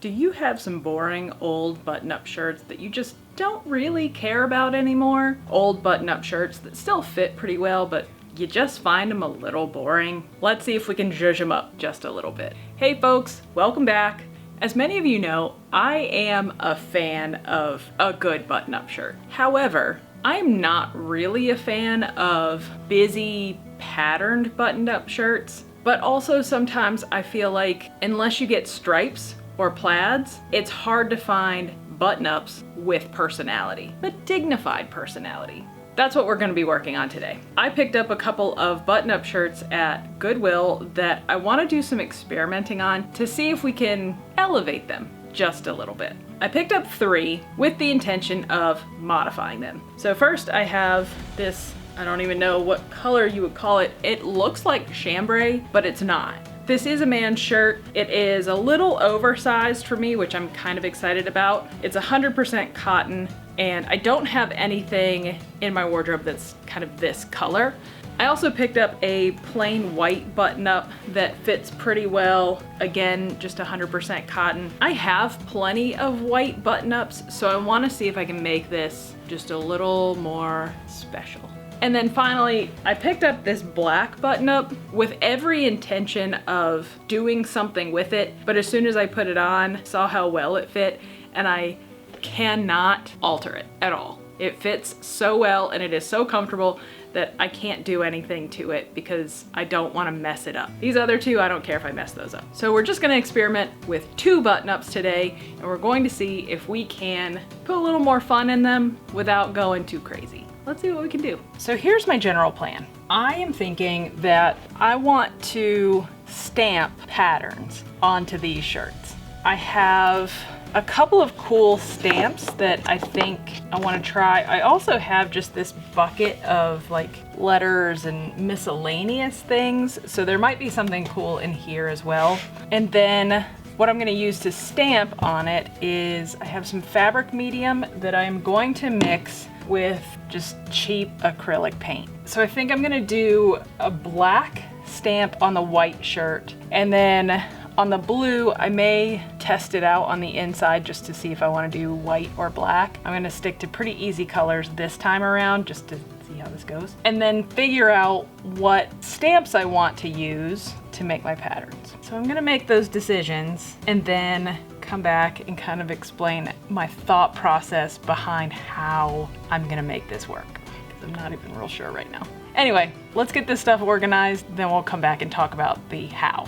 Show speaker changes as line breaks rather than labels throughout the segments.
Do you have some boring old button-up shirts that you just don't really care about anymore? Old button-up shirts that still fit pretty well, but you just find them a little boring? Let's see if we can zhuzh them up just a little bit. Hey folks, welcome back. As many of you know, I am a fan of a good button-up shirt. However, I'm not really a fan of busy, patterned buttoned-up shirts, but also sometimes I feel like unless you get stripes or plaids, it's hard to find button-ups with personality, but dignified personality. That's what we're gonna be working on today. I picked up a couple of button-up shirts at Goodwill that I wanna do some experimenting on to see if we can elevate them just a little bit. I picked up 3 with the intention of modifying them. So first I have this, I don't even know what color you would call it. It looks like chambray, but it's not. This is a man's shirt. It is a little oversized for me, which I'm kind of excited about. It's 100% cotton, and I don't have anything in my wardrobe that's kind of this color. I also picked up a plain white button-up that fits pretty well. Again, just 100% cotton. I have plenty of white button-ups, so I want to see if I can make this just a little more special. And then finally, I picked up this black button-up with every intention of doing something with it, but as soon as I put it on, saw how well it fit, and I cannot alter it at all. It fits so well and it is so comfortable that I can't do anything to it because I don't want to mess it up. These other 2, I don't care if I mess those up. So we're just going to experiment with 2 button-ups today, and we're going to see if we can put a little more fun in them without going too crazy. Let's see what we can do. So here's my general plan. I am thinking that I want to stamp patterns onto these shirts. I have a couple of cool stamps that I think I want to try. I also have just this bucket of like letters and miscellaneous things, so there might be something cool in here as well. And then what I'm going to use to stamp on it is I have some fabric medium that I'm going to mix with just cheap acrylic paint. So I think I'm going to do a black stamp on the white shirt, and then on the blue, I may test it out on the inside just to see if I want to do white or black. I'm going to stick to pretty easy colors this time around just to see how this goes. And then figure out what stamps I want to use to make my patterns. So I'm going to make those decisions and then come back and kind of explain my thought process behind how I'm going to make this work, because I'm not even real sure right now. Anyway, let's get this stuff organized, then we'll come back and talk about the how.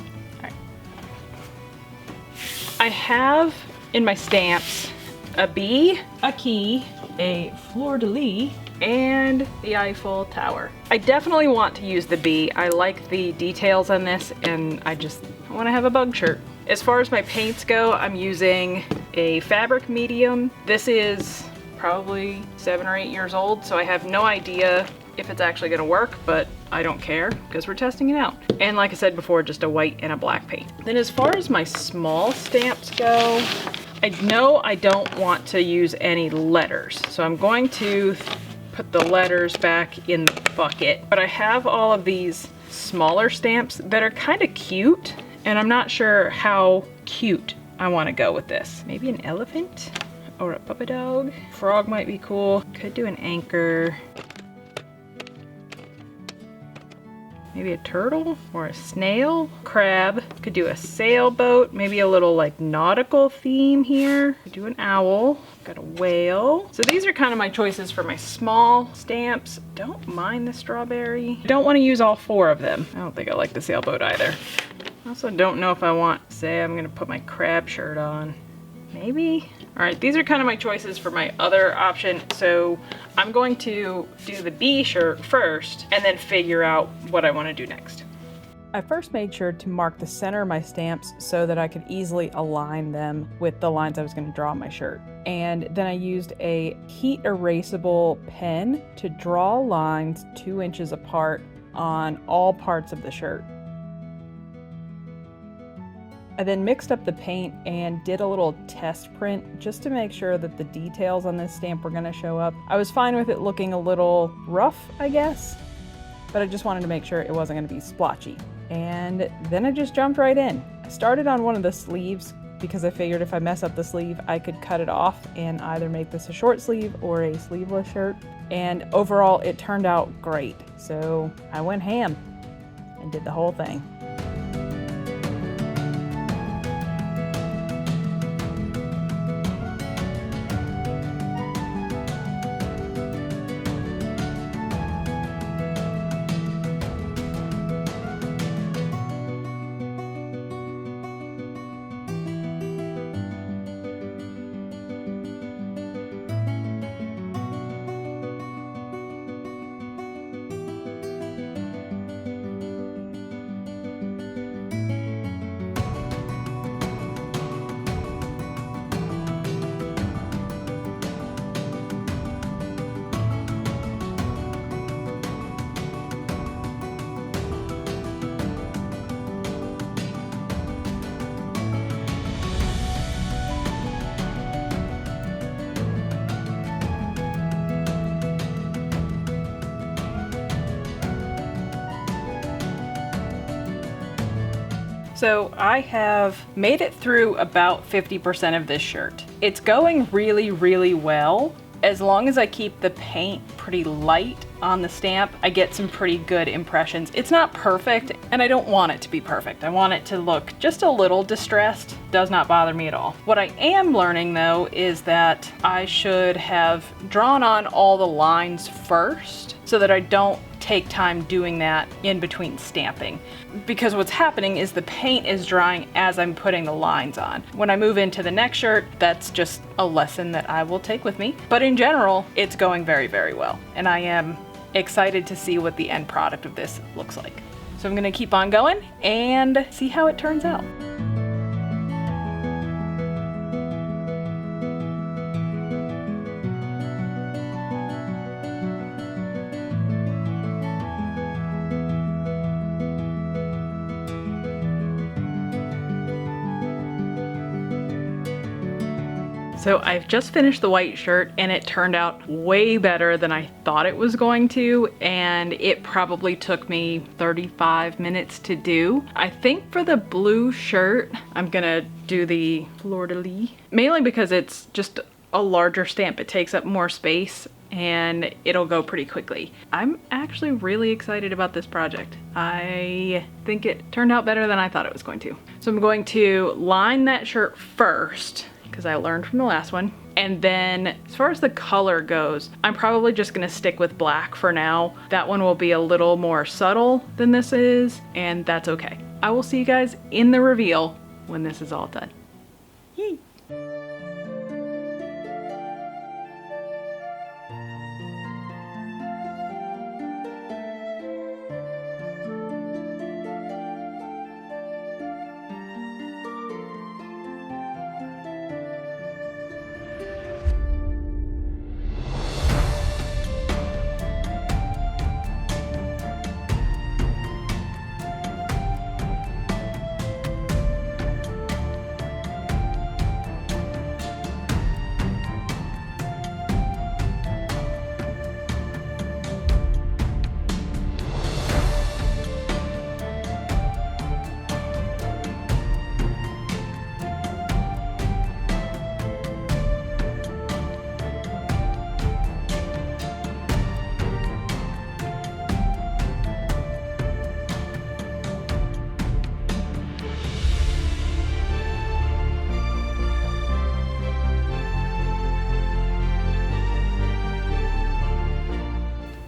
I have in my stamps a bee, a key, a fleur-de-lis, and the Eiffel Tower. I definitely want to use the bee. I like the details on this, and I want to have a bug shirt. As far as my paints go, I'm using a fabric medium. This is probably 7 or 8 years old, so I have no idea if it's actually gonna work, but I don't care because we're testing it out. And like I said before, just a white and a black paint. Then as far as my small stamps go, I know I don't want to use any letters, so I'm going to put the letters back in the bucket. But I have all of these smaller stamps that are kind of cute, and I'm not sure how cute I want to go with this. Maybe an elephant or a puppy dog. Frog might be cool. Could do an anchor. Maybe a turtle or a snail, crab. Could do a sailboat, maybe a little like nautical theme here. Could do an owl, got a whale. So these are kind of my choices for my small stamps. Don't mind the strawberry. I don't want to use all 4 of them. I don't think I like the sailboat either. I also don't know if I want, say I'm gonna put my crab shirt on. Maybe? All right, these are kind of my choices for my other option. So I'm going to do the bee shirt first and then figure out what I want to do next. I first made sure to mark the center of my stamps so that I could easily align them with the lines I was going to draw on my shirt. And then I used a heat erasable pen to draw lines 2 inches apart on all parts of the shirt. I then mixed up the paint and did a little test print just to make sure that the details on this stamp were going to show up. I was fine with it looking a little rough, I guess, but I just wanted to make sure it wasn't going to be splotchy. And then I just jumped right in. I started on one of the sleeves
because I figured if I mess up the sleeve, I could cut it off and either make this a short sleeve or a sleeveless shirt. And overall, it turned out great. So I went ham and did the whole thing. So I have made it through about 50% of this shirt. It's going really, really well. As long as I keep the paint pretty light on the stamp, I get some pretty good impressions. It's not perfect, and I don't want it to be perfect. I want it to look just a little distressed. Does not bother me at all. What I am learning though is that I should have drawn on all the lines first so that I don't take time doing that in between stamping. Because what's happening is the paint is drying as I'm putting the lines on. When I move into the next shirt, that's just a lesson that I will take with me. But in general, it's going very, very well. And I am excited to see what the end product of this looks like. So I'm gonna keep on going and see how it turns out. So I've just finished the white shirt and it turned out way better than I thought it was going to, and it probably took me 35 minutes to do. I think for the blue shirt, I'm gonna do the fleur-de-lis, mainly because it's just a larger stamp. It takes up more space and it'll go pretty quickly. I'm actually really excited about this project. I think it turned out better than I thought it was going to. So I'm going to line that shirt first, because I learned from the last one. And then as far as the color goes, I'm probably just gonna stick with black for now. That one will be a little more subtle than this is, and that's okay. I will see you guys in the reveal when this is all done. Yee.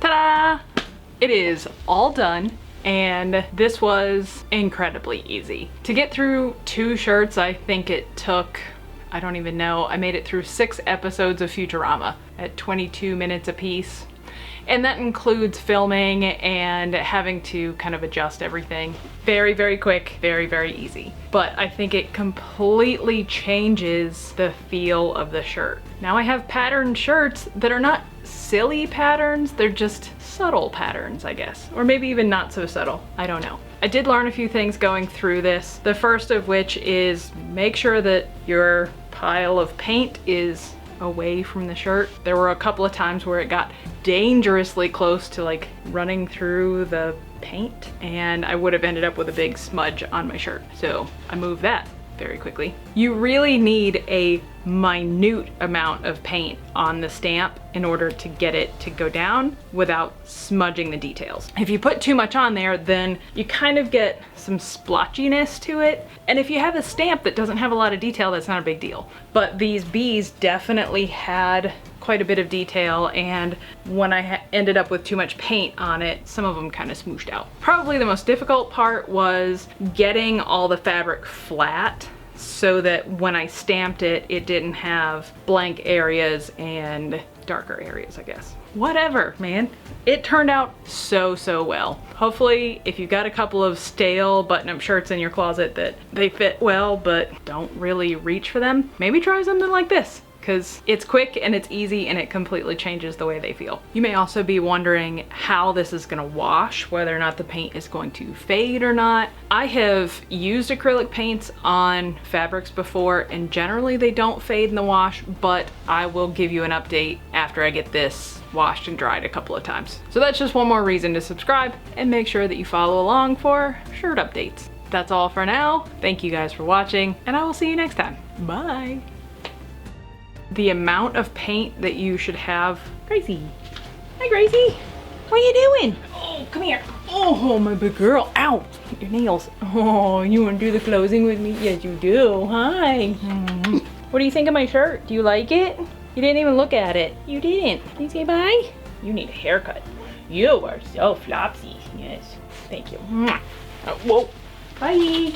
Ta-da! It is all done, and this was incredibly easy. To get through 2 shirts, I think it took, I don't even know, I made it through 6 episodes of Futurama at 22 minutes apiece. And that includes filming and having to kind of adjust everything. Very, very quick, very, very easy. But I think it completely changes the feel of the shirt. Now I have patterned shirts that are not silly patterns, they're just subtle patterns, I guess. Or maybe even not so subtle, I don't know. I did learn a few things going through this. The first of which is make sure that your pile of paint is away from the shirt. There were a couple of times where it got dangerously close to like running through the paint, and I would have ended up with a big smudge on my shirt. So I moved that very quickly. You really need a minute amount of paint on the stamp in order to get it to go down without smudging the details. If you put too much on there, then you kind of get some splotchiness to it. And if you have a stamp that doesn't have a lot of detail, that's not a big deal. But these bees definitely had quite a bit of detail, and when I ended up with too much paint on it, some of them kind of smooshed out. Probably the most difficult part was getting all the fabric flat so that when I stamped it, it didn't have blank areas and darker areas, I guess. Whatever, man. It turned out so well. Hopefully, if you've got a couple of stale button-up shirts in your closet that they fit well but don't really reach for them, maybe try something like this, because it's quick and it's easy and it completely changes the way they feel. You may also be wondering how this is gonna wash, whether or not the paint is going to fade or not. I have used acrylic paints on fabrics before, and generally they don't fade in the wash, but I will give you an update after I get this washed and dried a couple of times. So that's just one more reason to subscribe and make sure that you follow along for shirt updates. That's all for now. Thank you guys for watching, and I will see you next time. Bye. The amount of paint that you should have. Gracie. Hi, Gracie. What are you doing? Oh, come here. Oh, my big girl. Ow. Your nails. Oh, you want to do the closing with me? Yes, you do. Hi. What do you think of my shirt? Do you like it? You didn't even look at it. You didn't. Can you say bye? You need a haircut. You are so flopsy. Yes. Thank you. Oh, whoa. Bye.